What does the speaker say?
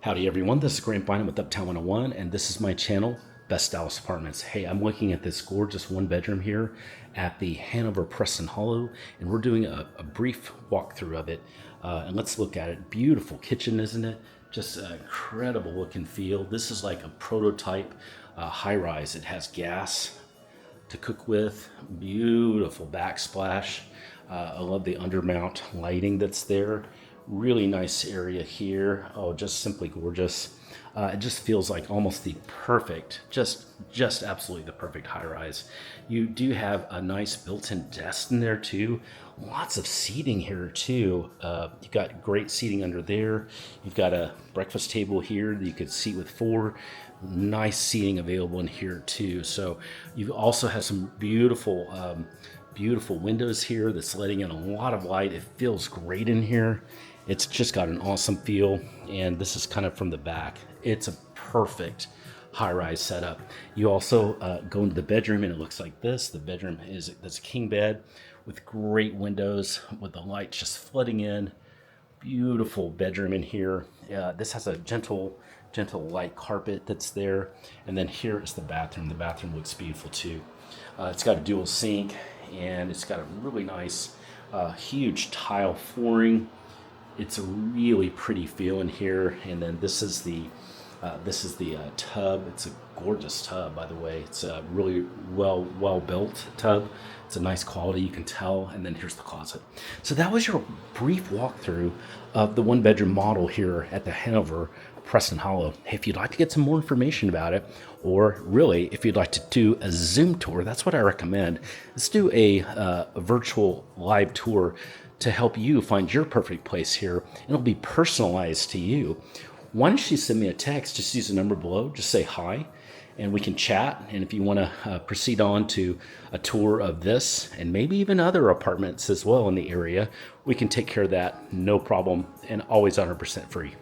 Howdy everyone, this is Grant Bynum with Uptown 101, and this is my channel, Best Dallas Apartments. Hey, I'm looking at this gorgeous one bedroom here at the Hanover Preston Hollow, and we're doing a brief walkthrough of it. And let's look at it. Beautiful kitchen, isn't it? Just an incredible look and feel. This is like a prototype high rise. It has gas to cook with, beautiful backsplash. I love the undermount lighting that's there. Really nice area here. Oh, just simply gorgeous. It just feels like almost the perfect, just absolutely the perfect high rise. You do have a nice built-in desk in there too. Lots of seating here too. You've got great seating under there. You've got a breakfast table here that you could seat with four. Nice seating available in here too. So you also have some beautiful windows here that's letting in a lot of light. It feels great in here. It's just got an awesome feel, and this is kind of from the back. It's a perfect high-rise setup. You also go into the bedroom, and it looks like this. The bedroom is a king bed with great windows, with the light just flooding in. Beautiful bedroom in here. This has a gentle light carpet that's there, and then here is the bathroom. The bathroom looks beautiful too. It's got a dual sink, and it's got a really nice, huge tile flooring. It's a really pretty feel in here, and then this is the tub. It's a gorgeous tub, by the way. It's a really well built tub. It's a nice quality, you can tell. And then here's the closet. So that was your brief walkthrough of the one bedroom model here at the Hanover Preston Hollow. Hey, if you'd like to get some more information about it, or really if you'd like to do a Zoom tour, that's what I recommend. Let's do a virtual live tour to help you find your perfect place here. It'll be personalized to you. Why don't you send me a text? Just use the number below. Just say hi, and we can chat. And if you want to proceed on to a tour of this and maybe even other apartments as well in the area, we can take care of that, no problem, and always 100% free.